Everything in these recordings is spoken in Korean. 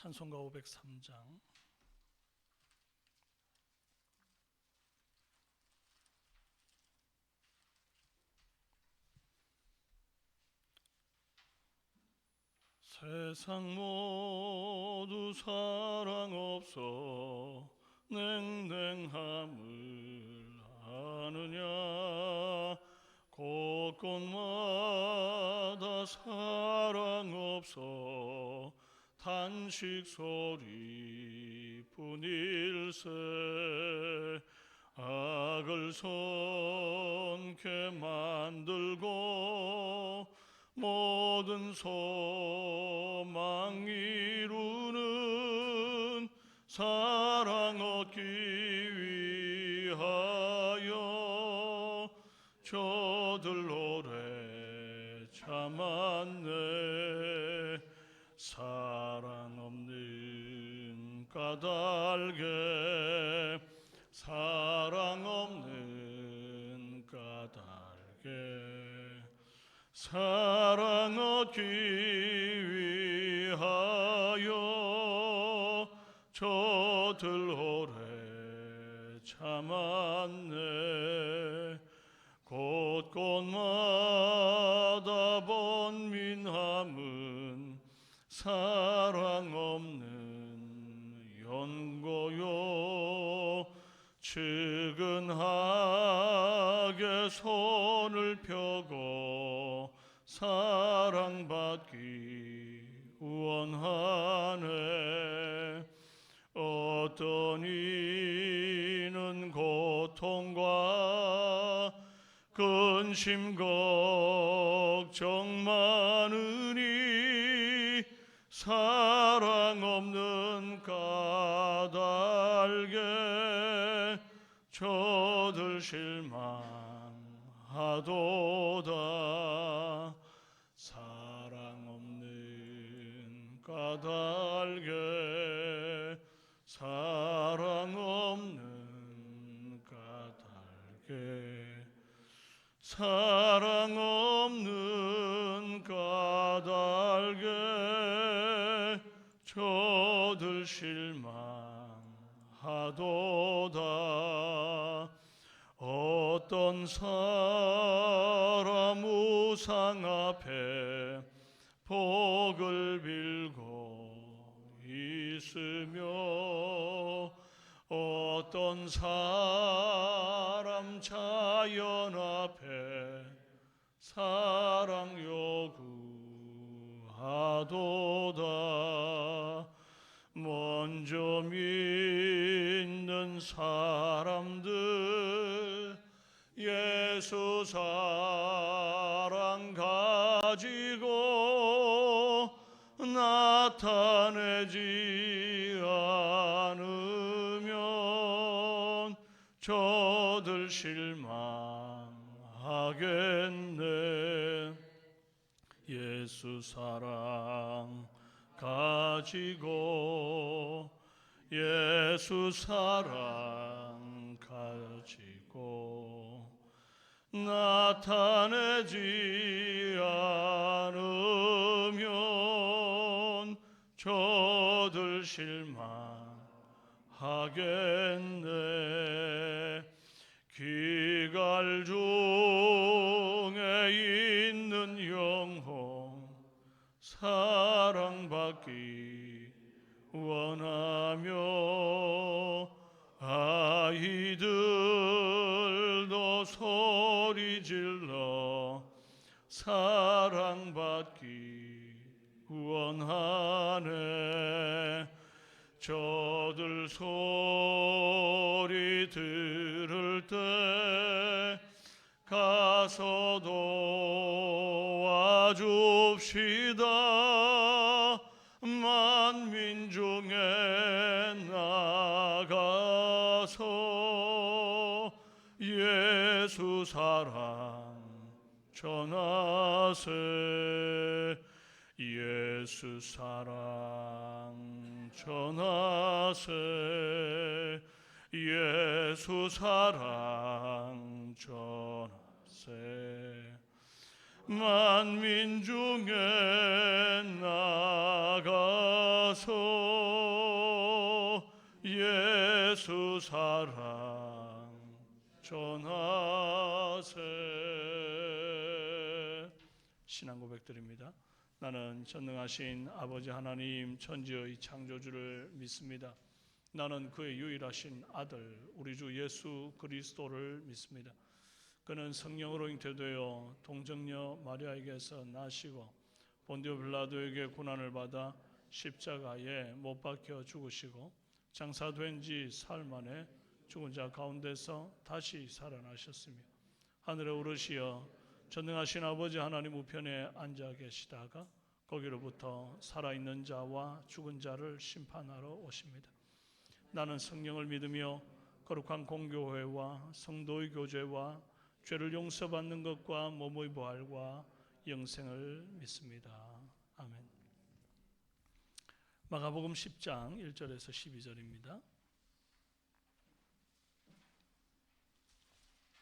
찬송가 503장 세상 모두 사랑 없어 냉랭함을 아느냐 곳곳마다 사랑 없어 탄식 소리뿐일세 악을 손게 만들고 모든 소망 이루는 사랑 얻기 위하여 저들 오래 참았네. 사랑 없는 까닭에 사랑 없는 까닭에 사랑 얻기 위하여 저들 오래 참았네. 곳곳마다 번민함은 사랑 없는 연고요. 측은하게 손을 펴고 사랑받기 원하네. 어떤 이는 고통과 근심 걱정 많으니 사랑 없는 까닭에 저들 실망하도다. 사랑 없는 까닭에 사랑 없는 까닭에 사랑 없는 까닭에 저들 실망하도다. 어떤 사람 우상 앞에 복을 빌고 있으며 어떤 사람 자연 앞에 사랑 요구하도다. 먼저 믿는 사람들 예수 사랑 가지고 나타내지 않으면 저들 실망하겠네. 예수 사랑 가지고 예수 사랑 가지고 나타내지 않으면 저들 실망하겠네. 기갈 중에 있는 영혼 사랑받기 원하며 아이들도 소리질러 사랑받기 원하네. 저들 소리 들을 때 가서 도와줍시다. 만민 중에 나가서 예수 사랑 전하세. 예수 사랑 전하세. 예수 사랑 전하세. 만민 중에 나가서 예수 사랑 전하세. 신앙 고백드립니다. 나는 전능하신 아버지 하나님 천지의 창조주를 믿습니다. 나는 그의 유일하신 아들 우리 주 예수 그리스도를 믿습니다. 그는 성령으로 잉태되어 동정녀 마리아에게서 나시고 본디오 빌라도에게 고난을 받아 십자가에 못 박혀 죽으시고 장사된 지 사흘 만에 죽은 자 가운데서 다시 살아나셨으며 하늘에 오르시어 전능하신 아버지 하나님 우편에 앉아 계시다가 거기로부터 살아있는 자와 죽은 자를 심판하러 오십니다. 나는 성령을 믿으며 거룩한 공교회와 성도의 교제와 죄를 용서받는 것과 몸의 부활과 영생을 믿습니다. 아멘. 마가복음 10장 1절에서 12절입니다.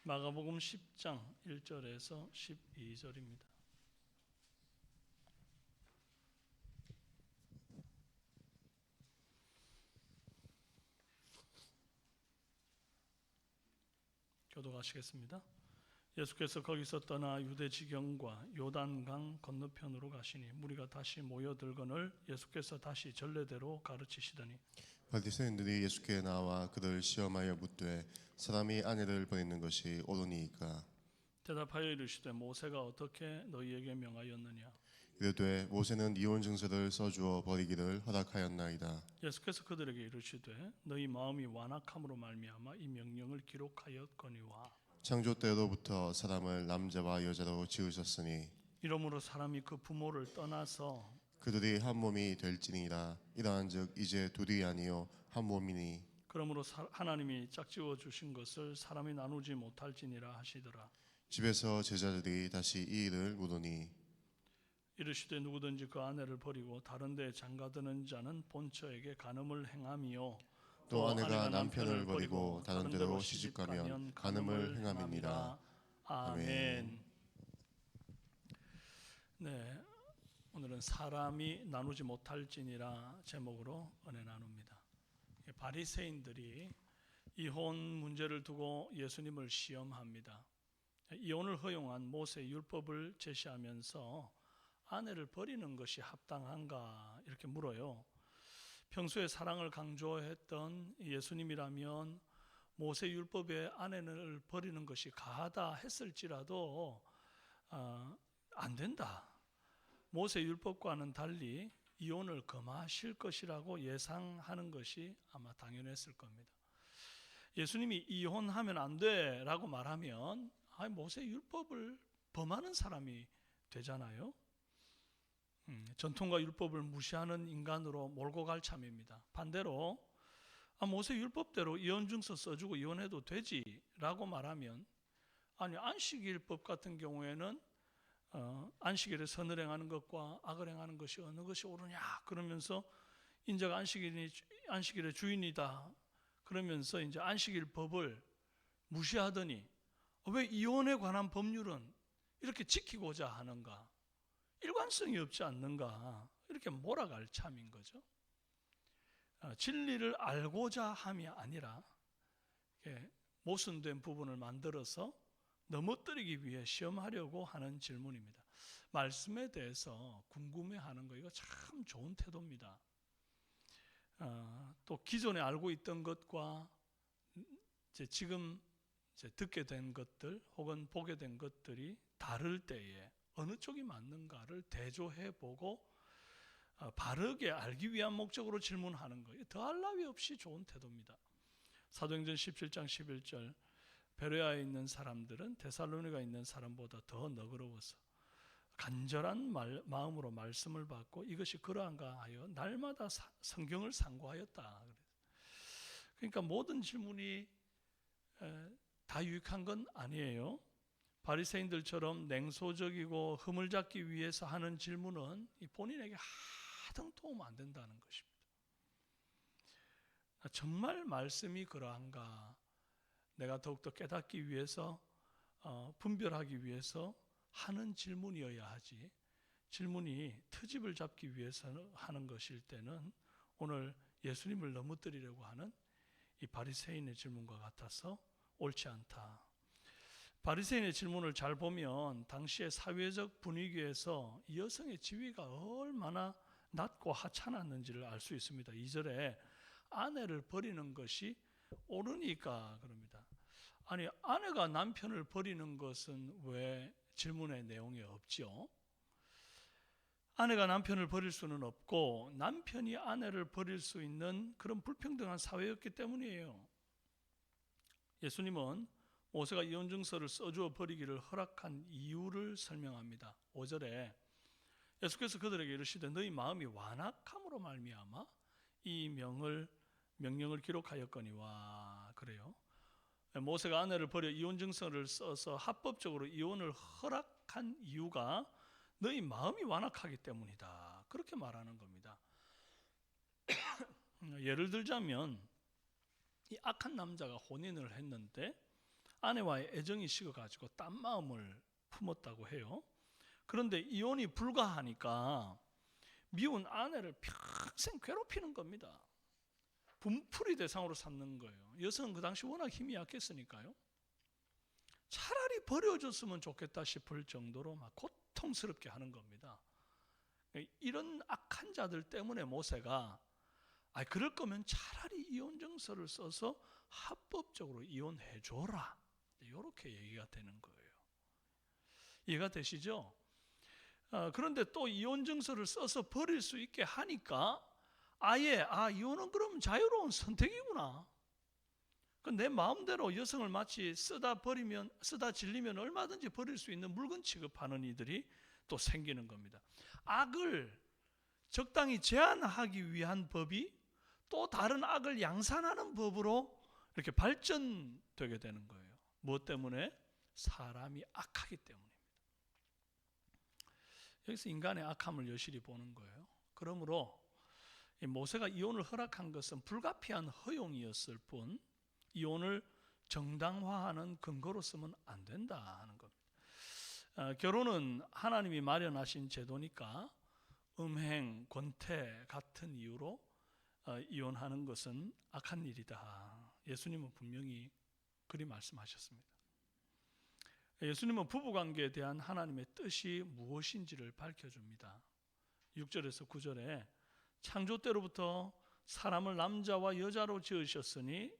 마가복음 10장 1절에서 12절입니다. 교독하시겠습니다. 예수께서 거기서 떠나 유대 지경과 요단강 건너편으로 가시니 무리가 다시 모여들거늘 예수께서 다시 전례대로 가르치시더니 바리새인들이 예수께 나와 그를 시험하여 묻되 사람이 아내를 버리는 것이 옳으니이까? 대답하여 이르시되 모세가 어떻게 너희에게 명하였느냐? 이르되 모세는 이혼 증서를 써주어 버리기를 허락하였나이다. 예수께서 그들에게 이르시되 너희 마음이 완악함으로 말미암아 이 명령을 기록하였거니와 창조 때로부터 사람을 남자와 여자로 지으셨으니 이러므로 사람이 그 부모를 떠나서 그들이 한 몸이 될지니라. 이러한즉 이제 둘이 아니요 한 몸이니. 그러므로 하나님이 짝지어 주신 것을 사람이 나누지 못할지니라 하시더라. 집에서 제자들이 다시 이 일을 물으니 이르시되 누구든지 그 아내를 버리고 다른 데 장가드는 자는 본처에게 간음을 행함이요 또 아내가 남편을 버리고 다른 데로 시집가면 간음을 행함이니라. 아멘. 네, 오늘은 사람이 나누지 못할지니라 제목으로 은혜 나눕니다. 바리새인들이 이혼 문제를 두고 예수님을 시험합니다. 이혼을 허용한 모세 율법을 제시하면서 아내를 버리는 것이 합당한가 이렇게 물어요. 평소에 사랑을 강조했던 예수님이라면 모세 율법에 아내를 버리는 것이 가하다 했을지라도 안 된다. 모세 율법과는 달리 이혼을 금하실 것이라고 예상하는 것이 아마 당연했을 겁니다. 예수님이 이혼하면 안 돼라고 말하면 모세 율법을 범하는 사람이 되잖아요. 전통과 율법을 무시하는 인간으로 몰고 갈 참입니다. 반대로 모세 율법대로 이혼증서 써주고 이혼해도 되지라고 말하면 안식일법 같은 경우에는 안식일에 선을 행하는 것과 악을 행하는 것이 어느 것이 옳으냐 그러면서 인자가 안식일의 주인이다 그러면서 이제 안식일 법을 무시하더니 왜 이혼에 관한 법률은 이렇게 지키고자 하는가? 일관성이 없지 않는가? 이렇게 몰아갈 참인 거죠. 진리를 알고자 함이 아니라 모순된 부분을 만들어서 넘어뜨리기 위해 시험하려고 하는 질문입니다. 말씀에 대해서 궁금해하는 거 이거 참 좋은 태도입니다. 또 기존에 알고 있던 것과 지금 듣게 된 것들 혹은 보게 된 것들이 다를 때에 어느 쪽이 맞는가를 대조해보고 바르게 알기 위한 목적으로 질문하는 거예요. 더할 나위 없이 좋은 태도입니다. 사도행전 17장 11절 베레아에 있는 사람들은 데살로니가에 있는 사람보다 더 너그러워서 간절한 마음으로 말씀을 받고 이것이 그러한가 하여 날마다 성경을 상고하였다. 그러니까 모든 질문이 다 유익한 건 아니에요. 바리새인들처럼 냉소적이고 흠을 잡기 위해서 하는 질문은 본인에게 하등 도움 안 된다는 것입니다. 정말 말씀이 그러한가 내가 더욱더 깨닫기 위해서 분별하기 위해서 하는 질문이어야 하지 질문이 트집을 잡기 위해서 하는 것일 때는 오늘 예수님을 넘어뜨리려고 하는 이 바리새인의 질문과 같아서 옳지 않다. 바리새인의 질문을 잘 보면 당시의 사회적 분위기에서 여성의 지위가 얼마나 낮고 하찮았는지를 알 수 있습니다. 2절에 아내를 버리는 것이 옳으니까 그럽니다. 아니, 아내가 남편을 버리는 것은 왜 질문의 내용에 없지요? 아내가 남편을 버릴 수는 없고 남편이 아내를 버릴 수 있는 그런 불평등한 사회였기 때문이에요. 예수님은 모세가 이혼증서를 써주어 버리기를 허락한 이유를 설명합니다. 5절에 예수께서 그들에게 이르시되 너희 마음이 완악함으로 말미암아 이 명령을 기록하였거니와. 그래요. 모세가 아내를 버려 이혼증서를 써서 합법적으로 이혼을 허락한 이유가 너희 마음이 완악하기 때문이다. 그렇게 말하는 겁니다. 예를 들자면 이 악한 남자가 혼인을 했는데 아내와의 애정이 식어가지고 딴 마음을 품었다고 해요. 그런데 이혼이 불가하니까 미운 아내를 평생 괴롭히는 겁니다. 분풀이 대상으로 삼는 거예요. 여성은 그 당시 워낙 힘이 약했으니까요. 차라리 버려줬으면 좋겠다 싶을 정도로 막 고통스럽게 하는 겁니다. 이런 악한 자들 때문에 모세가 그럴 거면 차라리 이혼증서를 써서 합법적으로 이혼해줘라, 이렇게 얘기가 되는 거예요. 이해가 되시죠? 그런데 또 이혼증서를 써서 버릴 수 있게 하니까 아예 이혼은 그럼 자유로운 선택이구나. 내 마음대로 여성을 마치 쓰다 질리면 얼마든지 버릴 수 있는 물건 취급하는 이들이 또 생기는 겁니다. 악을 적당히 제한하기 위한 법이 또 다른 악을 양산하는 법으로 이렇게 발전되게 되는 거예요. 무엇 때문에? 사람이 악하기 때문입니다. 여기서 인간의 악함을 여실히 보는 거예요. 그러므로 모세가 이혼을 허락한 것은 불가피한 허용이었을 뿐 이혼을 정당화하는 근거로서는 안 된다 하는 겁니다. 결혼은 하나님이 마련하신 제도니까 음행, 권태 같은 이유로 이혼하는 것은 악한 일이다. 예수님은 분명히 그리 말씀하셨습니다. 예수님은 부부관계에 대한 하나님의 뜻이 무엇인지를 밝혀줍니다. 6절에서 9절에 창조 때로부터 사람을 남자와 여자로 지으셨으니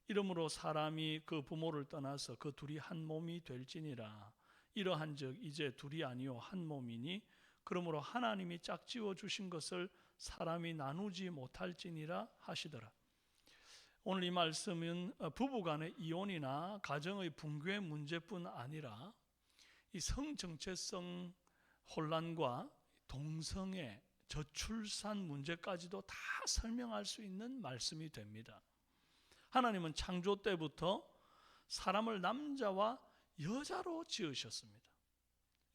이러므로 사람이 그 부모를 떠나서 그 둘이 한 몸이 될지니라. 이러한즉 이제 둘이 아니요 한 몸이니 그러므로 하나님이 짝지어 주신 것을 사람이 나누지 못할지니라 하시더라. 오늘 이 말씀은 부부간의 이혼이나 가정의 붕괴 문제뿐 아니라 이 성정체성 혼란과 동성애, 저출산 문제까지도 다 설명할 수 있는 말씀이 됩니다. 하나님은 창조 때부터 사람을 남자와 여자로 지으셨습니다.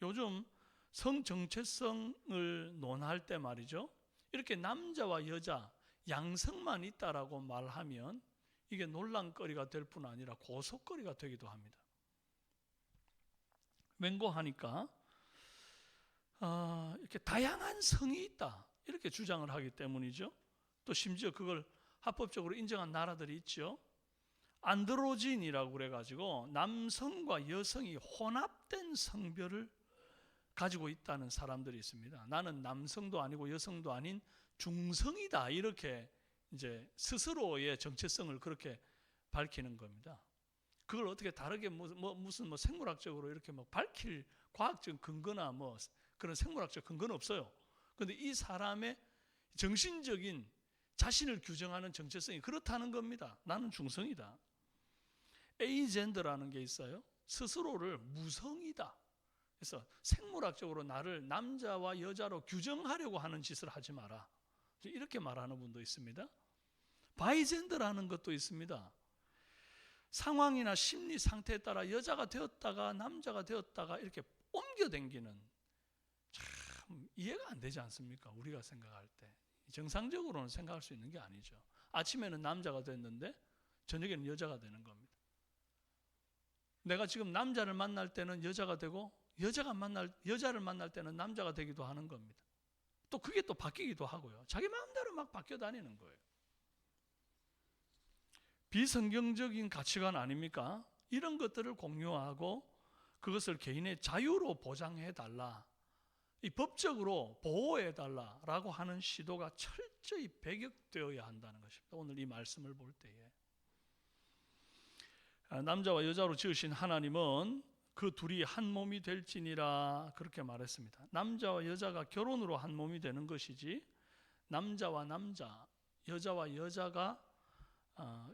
요즘 성정체성을 논할 때 말이죠, 이렇게 남자와 여자 양성만 있다라고 말하면 이게 논란거리가 될 뿐 아니라 고속거리가 되기도 합니다. 맹고하니까 이렇게 다양한 성이 있다 이렇게 주장을 하기 때문이죠. 또 심지어 그걸 합법적으로 인정한 나라들이 있죠. 안드로진이라고 그래가지고 남성과 여성이 혼합된 성별을 가지고 있다는 사람들이 있습니다. 나는 남성도 아니고 여성도 아닌 중성이다 이렇게 이제 스스로의 정체성을 그렇게 밝히는 겁니다. 그걸 어떻게 다르게 무슨 생물학적으로 이렇게 밝힐 과학적 근거나 그런 생물학적 근거는 없어요. 그런데 이 사람의 정신적인 자신을 규정하는 정체성이 그렇다는 겁니다. 나는 중성이다. 에이젠더라는 게 있어요. 스스로를 무성이다. 그래서 생물학적으로 나를 남자와 여자로 규정하려고 하는 짓을 하지 마라. 이렇게 말하는 분도 있습니다. 바이젠더라는 것도 있습니다. 상황이나 심리 상태에 따라 여자가 되었다가 남자가 되었다가 이렇게 옮겨다니는, 참 이해가 안 되지 않습니까? 우리가 생각할 때 정상적으로는 생각할 수 있는 게 아니죠. 아침에는 남자가 됐는데 저녁에는 여자가 되는 겁니다. 내가 지금 남자를 만날 때는 여자가 되고 여자를 만날 때는 남자가 되기도 하는 겁니다. 또 그게 또 바뀌기도 하고요. 자기 마음대로 막 바뀌어 다니는 거예요. 비성경적인 가치관 아닙니까? 이런 것들을 공유하고 그것을 개인의 자유로 보장해 달라, 이 법적으로 보호해 달라라고 하는 시도가 철저히 배격되어야 한다는 것입니다. 오늘 이 말씀을 볼 때에 남자와 여자로 지으신 하나님은 그 둘이 한 몸이 될지니라 그렇게 말했습니다. 남자와 여자가 결혼으로 한 몸이 되는 것이지 남자와 남자, 여자와 여자가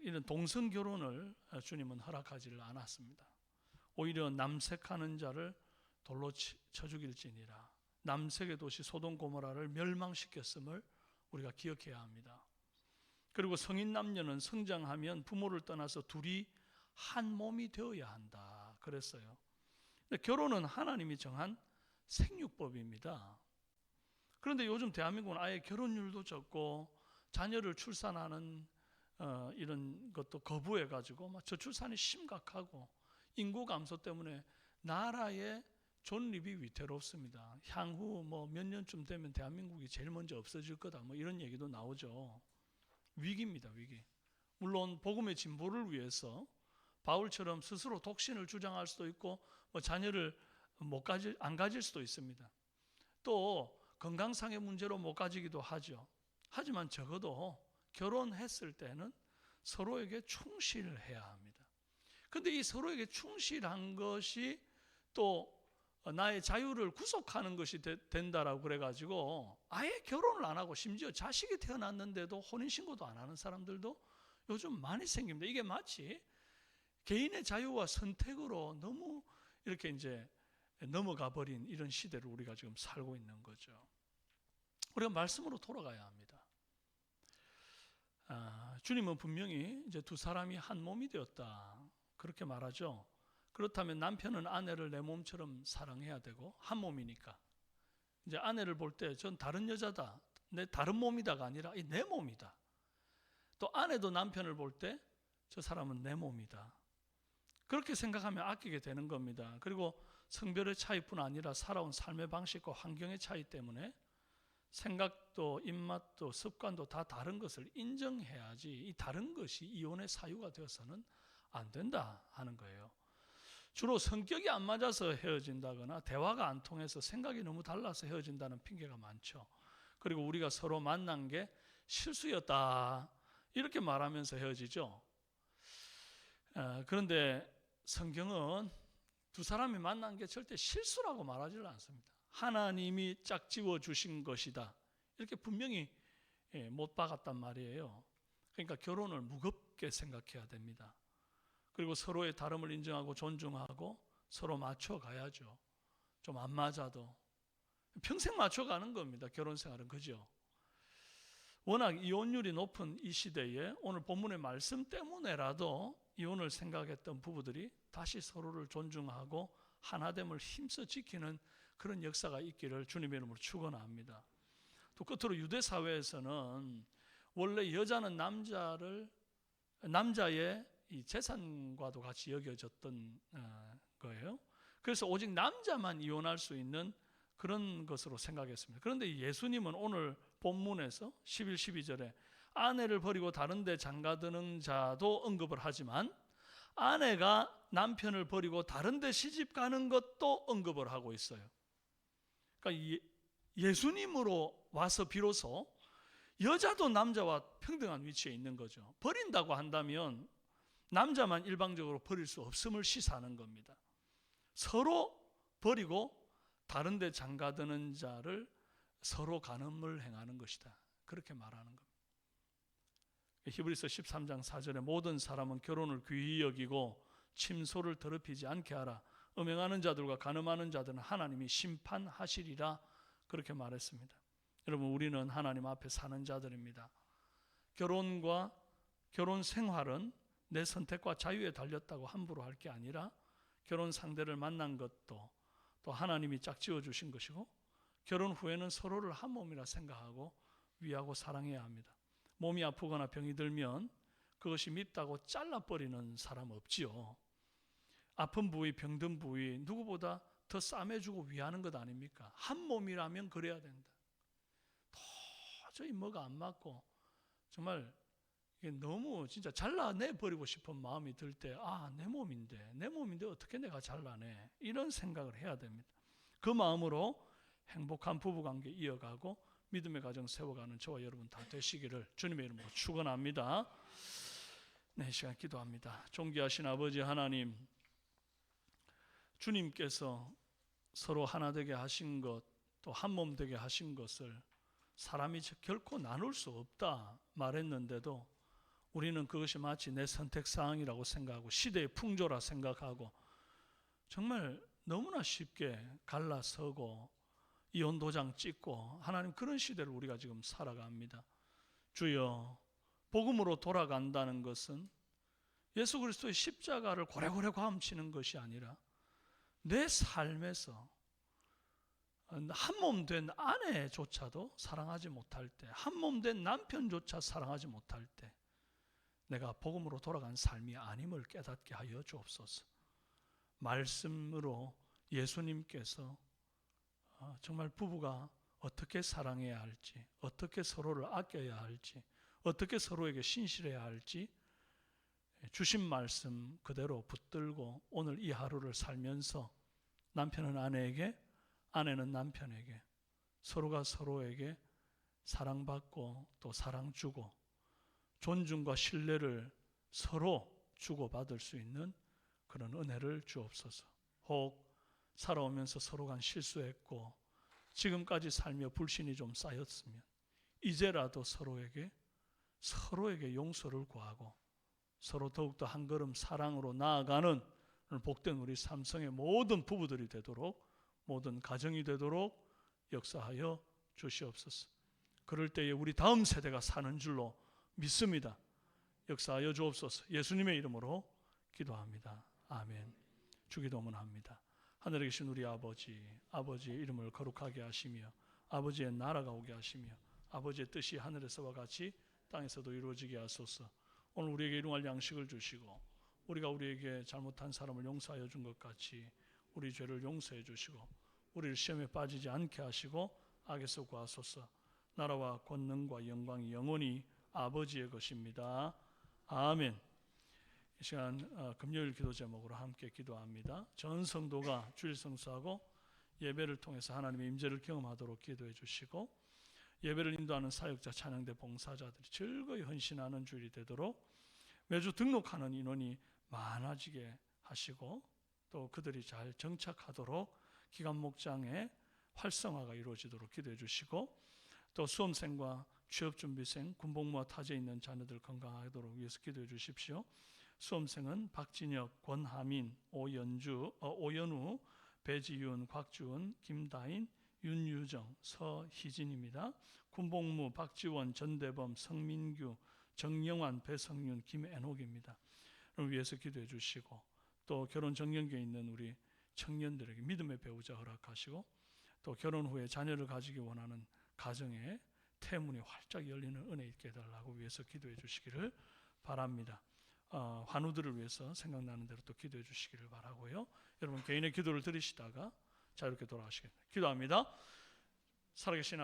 이런 동성 결혼을 주님은 허락하지를 않았습니다. 오히려 남색하는 자를 돌로 쳐 죽일지니라. 남색의 도시 소돔 고모라를 멸망시켰음을 우리가 기억해야 합니다. 그리고 성인 남녀는 성장하면 부모를 떠나서 둘이 한 몸이 되어야 한다 그랬어요. 근데 결혼은 하나님이 정한 생육법입니다. 그런데 요즘 대한민국은 아예 결혼율도 적고 자녀를 출산하는 이런 것도 거부해가지고 저출산이 심각하고 인구 감소 때문에 나라의 존립이 위태롭습니다. 향후 몇 년쯤 되면 대한민국이 제일 먼저 없어질 거다 이런 얘기도 나오죠. 위기입니다, 위기. 물론 복음의 진보를 위해서 바울처럼 스스로 독신을 주장할 수도 있고 자녀를 안 가질 수도 있습니다. 또 건강상의 문제로 못 가지기도 하죠. 하지만 적어도 결혼했을 때는 서로에게 충실해야 합니다. 그런데 이 서로에게 충실한 것이 또 나의 자유를 구속하는 것이 된다라고 그래가지고 아예 결혼을 안 하고 심지어 자식이 태어났는데도 혼인신고도 안 하는 사람들도 요즘 많이 생깁니다. 이게 마치 개인의 자유와 선택으로 너무 이렇게 이제 넘어가 버린 이런 시대를 우리가 지금 살고 있는 거죠. 우리가 말씀으로 돌아가야 합니다. 주님은 분명히 이제 두 사람이 한 몸이 되었다 그렇게 말하죠. 그렇다면 남편은 아내를 내 몸처럼 사랑해야 되고 한 몸이니까 이제 아내를 볼 때 전 다른 여자다, 내 다른 몸이다가 아니라 내 몸이다. 또 아내도 남편을 볼 때 저 사람은 내 몸이다. 그렇게 생각하면 아끼게 되는 겁니다. 그리고 성별의 차이뿐 아니라 살아온 삶의 방식과 환경의 차이 때문에 생각도 입맛도 습관도 다 다른 것을 인정해야지 이 다른 것이 이혼의 사유가 되어서는 안 된다 하는 거예요. 주로 성격이 안 맞아서 헤어진다거나 대화가 안 통해서 생각이 너무 달라서 헤어진다는 핑계가 많죠. 그리고 우리가 서로 만난 게 실수였다 이렇게 말하면서 헤어지죠. 그런데 성경은 두 사람이 만난 게 절대 실수라고 말하지를 않습니다. 하나님이 짝지어 주신 것이다 이렇게 분명히 못 박았단 말이에요. 그러니까 결혼을 무겁게 생각해야 됩니다. 그리고 서로의 다름을 인정하고 존중하고 서로 맞춰가야죠. 좀 안 맞아도 평생 맞춰가는 겁니다. 결혼 생활은 그죠. 워낙 이혼율이 높은 이 시대에 오늘 본문의 말씀 때문에라도 이혼을 생각했던 부부들이 다시 서로를 존중하고 하나됨을 힘써 지키는 그런 역사가 있기를 주님의 이름으로 축원합니다. 또 끝으로 유대 사회에서는 원래 여자는 남자의 이 재산과도 같이 여겨졌던 거예요. 그래서 오직 남자만 이혼할 수 있는 그런 것으로 생각했습니다. 그런데 예수님은 오늘 본문에서 11, 12절에 아내를 버리고 다른 데 장가드는 자도 언급을 하지만 아내가 남편을 버리고 다른 데 시집 가는 것도 언급을 하고 있어요. 그러니까 예수님으로 와서 비로소 여자도 남자와 평등한 위치에 있는 거죠. 버린다고 한다면 남자만 일방적으로 버릴 수 없음을 시사하는 겁니다. 서로 버리고 다른 데 장가드는 자를 서로 간음을 행하는 것이다. 그렇게 말하는 겁니다. 히브리서 13장 4절에 모든 사람은 결혼을 귀히 여기고 침소를 더럽히지 않게 하라. 음행하는 자들과 간음하는 자들은 하나님이 심판하시리라. 그렇게 말했습니다. 여러분, 우리는 하나님 앞에 사는 자들입니다. 결혼과 결혼 생활은 내 선택과 자유에 달렸다고 함부로 할 게 아니라 결혼 상대를 만난 것도 또 하나님이 짝지어 주신 것이고 결혼 후에는 서로를 한 몸이라 생각하고 위하고 사랑해야 합니다. 몸이 아프거나 병이 들면 그것이 밉다고 잘라버리는 사람 없지요. 아픈 부위, 병든 부위 누구보다 더 싸매주고 위하는 것 아닙니까? 한 몸이라면 그래야 된다. 도저히 뭐가 안 맞고 정말 이게 너무 진짜 잘라내 버리고 싶은 마음이 들 때, 내 몸인데 어떻게 내가 잘라내? 이런 생각을 해야 됩니다. 그 마음으로 행복한 부부관계 이어가고 믿음의 가정 세워가는 저와 여러분 다 되시기를 주님의 이름으로 축원합니다. 네, 시간 기도합니다. 존귀하신 아버지 하나님, 주님께서 서로 하나 되게 하신 것, 또 한 몸 되게 하신 것을 사람이 결코 나눌 수 없다 말했는데도 우리는 그것이 마치 내 선택사항이라고 생각하고 시대의 풍조라 생각하고 정말 너무나 쉽게 갈라서고 이혼 도장 찍고 하나님 그런 시대를 우리가 지금 살아갑니다. 주여, 복음으로 돌아간다는 것은 예수 그리스도의 십자가를 고래고래 과음치는 것이 아니라 내 삶에서 한 몸 된 아내조차도 사랑하지 못할 때, 한 몸 된 남편조차 사랑하지 못할 때 내가 복음으로 돌아간 삶이 아님을 깨닫게 하여 주옵소서. 말씀으로 예수님께서 정말 부부가 어떻게 사랑해야 할지, 어떻게 서로를 아껴야 할지, 어떻게 서로에게 신실해야 할지 주신 말씀 그대로 붙들고 오늘 이 하루를 살면서 남편은 아내에게, 아내는 남편에게, 서로가 서로에게 사랑받고 또 사랑 주고 존중과 신뢰를 서로 주고받을 수 있는 그런 은혜를 주옵소서. 혹 살아오면서 서로 간 실수했고 지금까지 살며 불신이 좀 쌓였으면 이제라도 서로에게 용서를 구하고 서로 더욱더 한 걸음 사랑으로 나아가는 복된 우리 삼성의 모든 부부들이 되도록, 모든 가정이 되도록 역사하여 주시옵소서. 그럴 때에 우리 다음 세대가 사는 줄로 믿습니다. 역사하여 주옵소서. 예수님의 이름으로 기도합니다. 아멘. 주기도문 합니다. 하늘에 계신 우리 아버지의 이름을 거룩하게 하시며 아버지의 나라가 오게 하시며 아버지의 뜻이 하늘에서와 같이 땅에서도 이루어지게 하소서. 오늘 우리에게 일용할 양식을 주시고 우리가 우리에게 잘못한 사람을 용서하여 준 것 같이 우리 죄를 용서해 주시고 우리를 시험에 빠지지 않게 하시고 악에서 구하소서. 나라와 권능과 영광이 영원히 아버지의 것입니다. 아멘. 이 시간 금요일 기도 제목으로 함께 기도합니다. 전 성도가 주일 성수하고 예배를 통해서 하나님의 임재를 경험하도록 기도해 주시고 예배를 인도하는 사역자, 찬양대 봉사자들이 즐거이 헌신하는 주일이 되도록 매주 등록하는 인원이 많아지게 하시고 또 그들이 잘 정착하도록 기관 목장의 활성화가 이루어지도록 기도해 주시고 또 수험생과 취업준비생, 군복무와 타지에 있는 자녀들 건강하도록 위해서 기도해 주십시오. 수험생은 박진혁, 권하민, 오연우, 배지윤, 곽주은, 김다인, 윤유정, 서희진입니다. 군복무 박지원, 전대범, 성민규, 정영환, 배성윤, 김앤옥입니다. 를 위해서 기도해 주시고 또 결혼 정년기에 있는 우리 청년들에게 믿음의 배우자 허락하시고 또 결혼 후에 자녀를 가지기 원하는 가정에 태문이 활짝 열리는 은혜 있게 해달라고 위해서 기도해 주시기를 바랍니다. 환우들을 위해서 생각나는 대로 또 기도해 주시기를 바라고요. 여러분 개인의 기도를 드리시다가 자유롭게 돌아가시겠습니다. 기도합니다. 살아계신 아버지